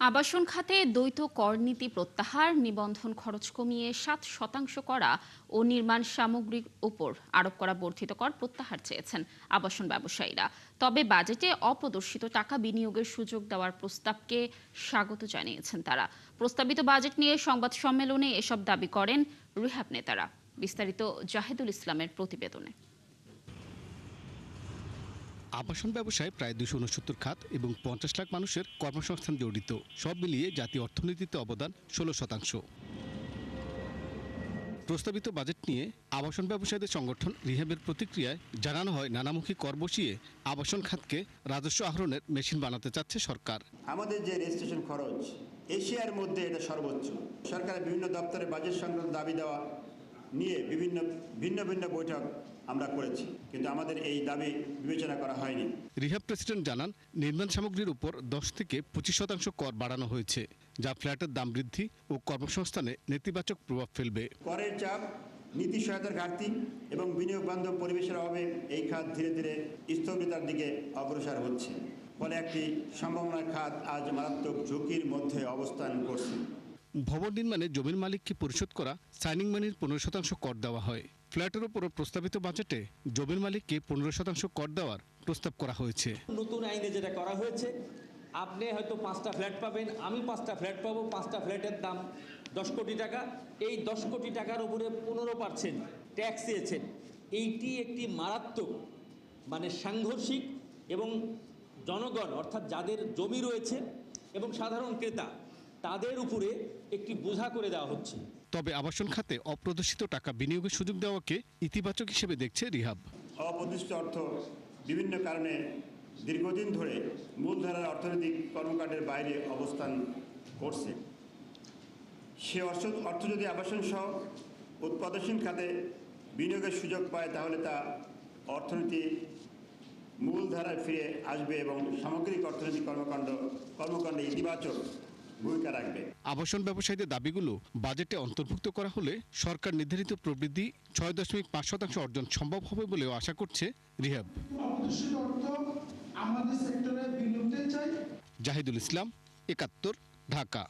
আবাসন খাতে দ্বৈত কর নীতি প্রত্যাহার, নিবন্ধন খরচ কমিয়ে 7% করা ও নির্মাণ সামগ্রীর উপর আরোপ করা বর্ধিত কর প্রত্যাহার চেয়েছেন আবাসন ব্যবসায়ীরা। তবে বাজেটে অপ্রদর্শিত টাকা বিনিয়োগের সুযোগ দেওয়ার প্রস্তাবকে স্বাগত জানিয়েছেন তারা। প্রস্তাবিত বাজেট নিয়ে সংবাদ সম্মেলনে এসব দাবি করেন রিহ্যাব নেতারা। বিস্তারিত জাহিদুল ইসলামের প্রতিবেদনে। আবাসন ব্যবসায় প্রায় 269 খাত এবং 50 লাখ মানুষের কর্মসংস্থান জড়িত। সব মিলিয়ে জাতীয় অর্থনীতিতে অবদান 16%। প্রস্তাবিত বাজেট নিয়ে আবাসন ব্যবসায়ীদের সংগঠন রিহ্যাবের প্রতিক্রিয়ায় জানানো হয়, নানামুখী কর বসিয়ে আবাসন খাতকে রাজস্ব আহরণের মেশিন বানাতে চাচ্ছে সরকার। আমাদের যে রেজিস্ট্রেশন খরচ এশিয়ার মধ্যে এটা সর্বোচ্চ। সরকারের বিভিন্ন দপ্তরে বাজেট সংক্রান্ত দাবি দেওয়া নিয়ে ভিন্ন ভিন্ন বৈঠক আমরা করেছি, কিন্তু আমাদের এই দাবি বিবেচনা করা হয়নি। রিহ্যাব প্রেসিডেন্ট জানান, নির্মাণ সামগ্রীর উপর 10 থেকে 25% কর বাড়ানো হয়েছে, যা ফ্ল্যাটের দাম বৃদ্ধি ও কর্মসংস্থানে নেতিবাচক প্রভাব ফেলবে। করের চাপ, নীতি সহায়তার ঘাটতি এবং বিনিয়োগ বান্ধব পরিবেশের অভাবে এই খাত ধীরে ধীরে স্থবিরতার দিকে অগ্রসর হচ্ছে। ফলে একটি সম্ভাবনার খাত আজ মারাত্মক ঝুঁকির মধ্যে অবস্থান করছে। ভবন নির্মাণে জমির মালিককে পরিশোধ করা সাইনিং মানির 15% কর দেওয়া হয়। ফ্ল্যাটের উপর প্রস্তাবিত বাজেটে জমির মালিককে 15% কর দেওয়ার প্রস্তাব করা হয়েছে। নতুন আইনে যেটা করা হয়েছে, আপনি হয়তো 5টা ফ্ল্যাট পাবেন, আমি 5টা ফ্ল্যাট পাবো, 5টা ফ্ল্যাটের দাম 10 কোটি টাকা। এই 10 কোটি টাকার উপরে 15% ট্যাক্স দিয়েছেন। এইটি একটি মারাত্মক সাংঘর্ষিক এবং জনগণ অর্থাৎ যাদের জমি রয়েছে এবং সাধারণ ক্রেতা তাদের উপরে একটি বোঝা করে দেওয়া হচ্ছে। তবে আবাসন খাতে অপ্রদর্শিত টাকা বিনিয়োগের সুযোগ দেওয়াকে ইতিবাচক হিসেবে দেখছে রিহ্যাব। অপ্রদর্শিত অর্থ বিভিন্ন কারণে দীর্ঘদিন ধরে মূলধারার অর্থনৈতিক কর্মকাণ্ডের বাইরে অবস্থান করছে। সে অর্থ যদি আবাসন সহ উৎপাদনশীল খাতে বিনিয়োগের সুযোগ পায়, তাহলে তা অর্থনীতি মূলধারায় ফিরে আসবে এবং সামগ্রিক অর্থনৈতিক কর্মকাণ্ডে ইতিবাচক ভূমিকা রাখবে। আবাসন ব্যবসায়ীদের দাবিগুলো বাজেটে অন্তর্ভুক্ত করা হলে সরকার নির্ধারিত প্রবৃদ্ধি 6.5% অর্জন সম্ভব হবে বলেও আশা করছে রিহ্যাব। জাহিদুল ইসলাম, 71, ঢাকা।